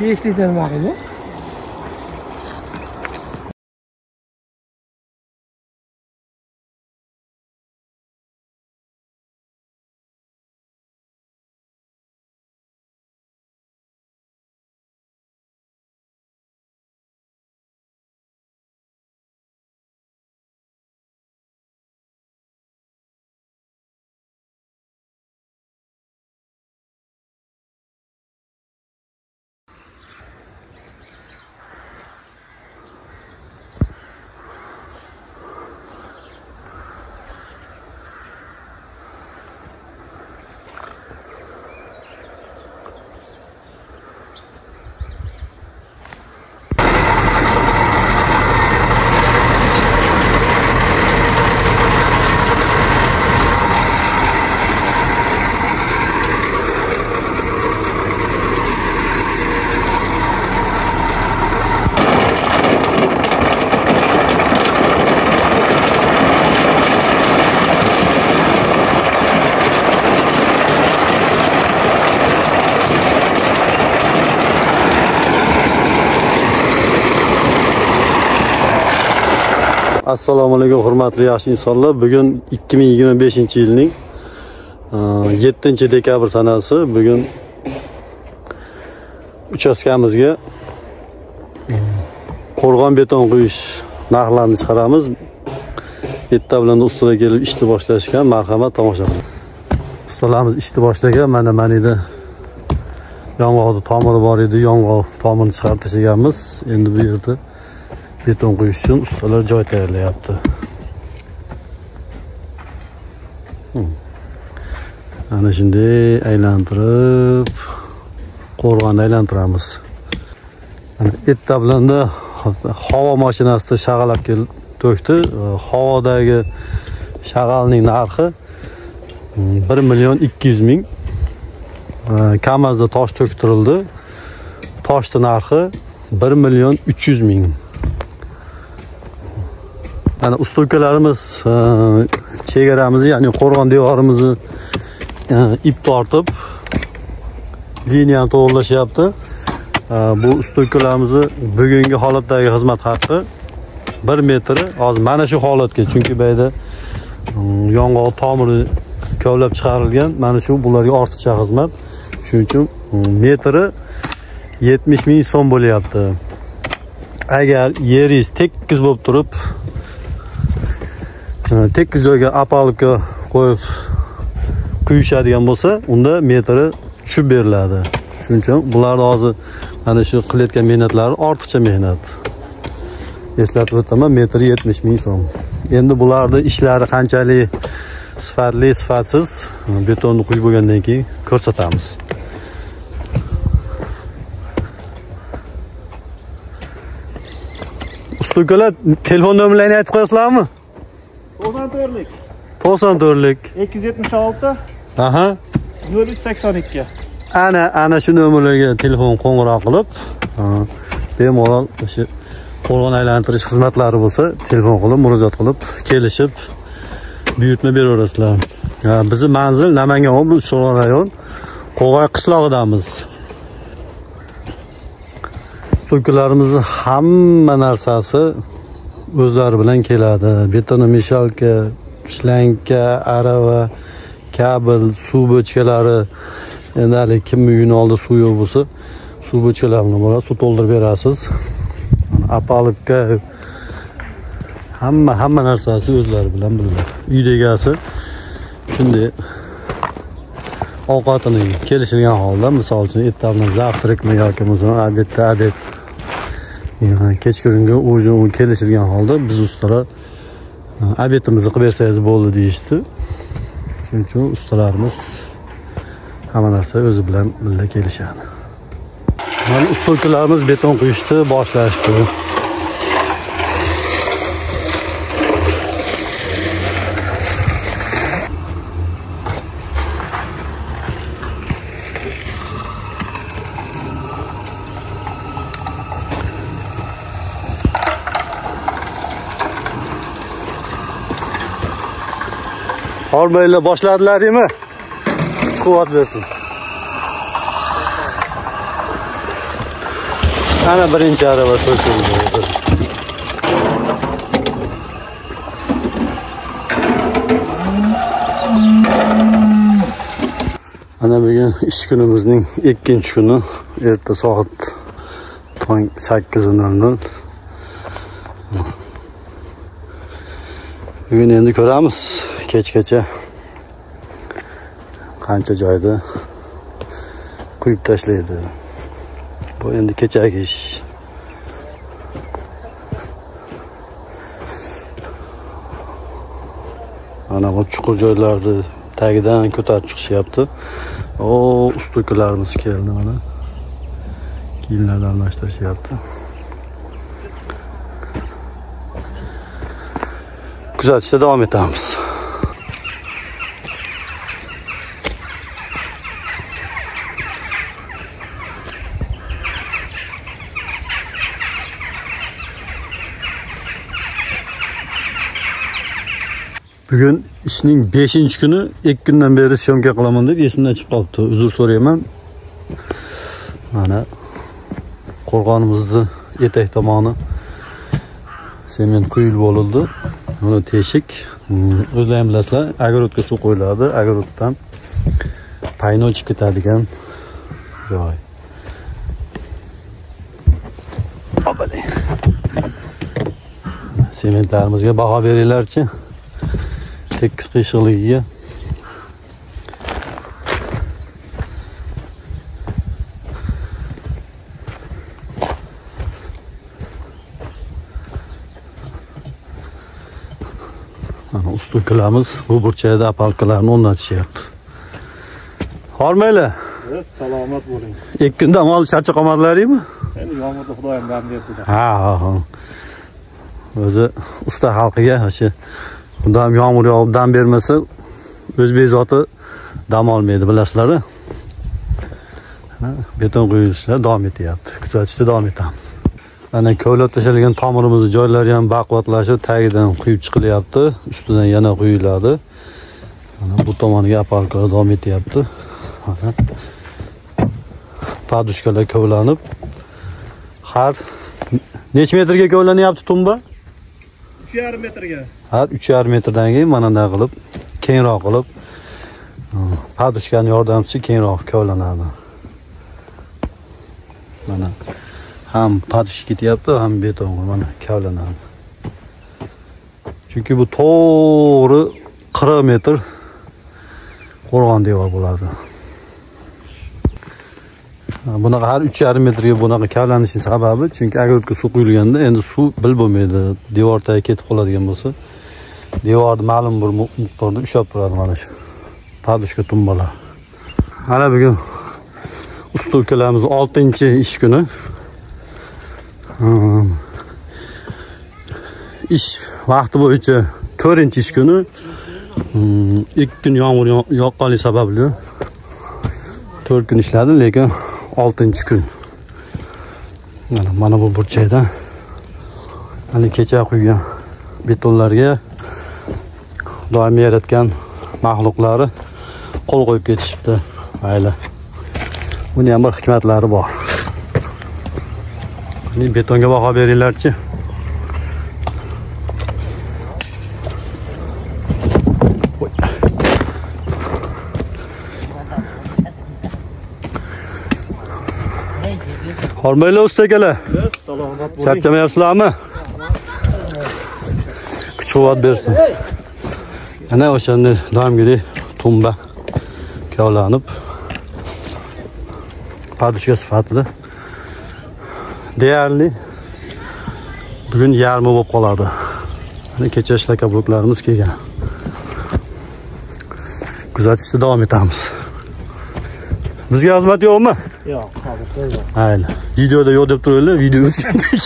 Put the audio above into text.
5 litre ma'qul bu. Assalomu alaykum hurmatli yaxshi insonlar. Bugun 2025-yilning 7-dekabr sanasi. Bugun uchastkamizga qo'rg'on beton quyish narxlarini chiqaramiz. Bitta bilan ustalar kelib ishni boshlashgan. Marhamat, tomosha qiling. Ustalarimiz ishni boshlagan. Mana edi. Yong'oqda tomiri bor edi. Yong'oq tomirini chiqarib tashlaganmiz. Endi bu yerda beton quyish uchun ustalar joy tayyorlayapti. Ana shunday aylantirib, qo'rg'onni aylantiramiz. Ana bitta bilanda havo mashinasida shag'alab kelib to'kdi. Havodagi shag'alning narxi 1.200.000. Kamazda tosh to'ktirildi. Toshning narxi 1.300.000. Yani usta ukalarimiz chegaramizni, ya'ni qo'rg'on devorimizni ip tortib liniyani to'g'irlashyapti. Bu usta ukalarimizni bugungi holatdagi xizmat haqi 1 metri hozir mana shu holatga, chunki bu yerda yong'oq tomiri kovlab chiqarilgan. Mana shu bularga ortiqcha xizmat. Shuning uchun metri 70.000 so'm bo'lyapti. Agar yeringiz tekis bo'lib turib, tekis joyga apalibga qo'yib quyishadigan bo'lsa, unda metri tushib beriladi. Shuning uchun bular hozir mana shu qilayotgan mehnatlari ortiqcha mehnat. Eslatib o'taman, metri 70.000 so'm. Endi bularning ishlari qanchalik sifatli, sifatsiz betonni quyib bo'lgandan keyin ko'rsatamiz. Usta ukalar, telefon nomerlarini aytib qo'yasizlarmi? 94'lik. 94'lik. 276. Aha. 0382. Ana shu nomerlarga telefon qo'ng'iroq qilib, bemalol o'sha qo'rg'on aylantirish xizmatlari bo'lsa, telefon qilib, murojaat qilib, kelishib buyurtma beraverasizlar. Bizning manzil Namangan oblast, Uchqo'rg'on rayon, Qo'g'ay qishlog'idamiz. To'ylarimizni hamma narsasi o'zlari bilan keladi. Betonomeshalka, shlanka, arava, kabel, suv bochkalari. Endi kim uyini oldi suv yo'q bo'lsa, suv bochkalarini bo'ladi, suv to'ldirib berasiz. Apalibga hamma narsasi o'zlari bilan bo'ladi. Uyda egasi shunday ovqatini kelishilgan holda, misol uchun ertadan zavtrakmi yoki masalan obed kechqurungi ujin kelishilgan holda biz ustalar obedimizni qilib bersangiz bo'ldi deyishdi. Shuning uchun ustalarimiz hamma narsa o'zi bilan birga kelishadi. Mana usta ukalarimiz beton quyishni boshlashdi. Hormaylar boshladilar-mi? Kuch quvvat bersin. Ana birinchi arava to'kildi. Ana bugun ish kunimizning ikkinchi kuni, erta soat tong 8:00. Bugun endi ko'ramiz kechgacha qancha joyda quyib tashlaydi. Bu endi kechagi ish. Ana bu chuqur joylarni tagidan ko'tarib chiqishyapti. O, ustukalarimiz keldi mana. Kiyimlarni almashtirishyapti. Kuzatishda davom etamiz. Bugun ishning 5-kuni, 2 kundan beri syomka qilaman deb esimdan chiqib qolibdi. Uzr so'rayman. Mana qo'rg'onimizni etak tomoni sement quyilib bo'ldi. Buni teshik, o'zlaring bilasizlar, огородga suv qo'yiladi. Огородdan payni o'chib ketadigan joy. Obali. Sementlarimizga baho beringlarchi. Tekis qiyshiqligiga. Mana ustukalarimiz bu burchakda apalkalarni o'rnatishyapti. Hormaylar. Salomat bo'ling. 2 kunda mol charcha qolmadlaringmi? Endi yomg'irda Xudoyim dam berdi. Ha. O'zi usta xalqiga o'sha Xudoyim yomg'ir yog'ib dam bermasa, o'z bezoti dam olmaydi, bilasizlar. Beton quyilishlar davom etyapti. Kuzatishda davom etamiz. Mana kovlab tashalgan tomirimizni joylari ham baquvvatlashib, tagidan quyib chiqilyapti, ustidan yana quyiladi. Mana bu tomoniga apalkalar davom etyapti. Mana padushkalar kovlanib, har necha metrga kovlanyapti tumba? 3,5 metrga. Har 3,5 metrdan keyin mana bunday qilib, kengroq qilib, padushkaning yordamchisi kengroq kovlanadi. Mana ham padushka ketyapti, ham beton mana kovlanadi. Chunki bu to'g'ri 40 metr qo'rg'on devor bo'ladi. Bunaqa har 3,5 metrga bunaqa kavlanishining sababi, chunki огородga suv quyilganda endi suv bil bo'lmaydi. Devor tagiga ketib qoladigan bo'lsa, devorni ma'lum bir miqdorda ushlab turadi mana shu padushka tumbalar. Mana bugun ustukalarimiz 6-ish kuni. Ish vaqti bo'yicha 4-ish kuni. 2 kun yomg'ir yoqqanligi sababli 4 kun ishladi, lekin 6-kun. Mana bu burchakda hali kecha quygan betonlarga doim yaratgan mahluqlari qo'l qo'yib ketishibdi. Mayli. Buni ham bir hikmatlari bor. Endi betonga baho beringlarchi. Hormaylar ustakalar. Salomat bo'ling. Charchamayapsizlarmi? Kuch-quvvat bersin. Ana o'shanda doimgidek tumba kovlanib, padushka sifatida deyarli bugun yarmi bo'lib qoladi. Mana kecha ishlaka bloklarimiz kelgan. Kuzatishda davom etamiz. Bizga xizmat yo'qmi? Yo'q, hozir yo'q. Mayli. Videoda yo'q deb turaylar, video o'tgandek.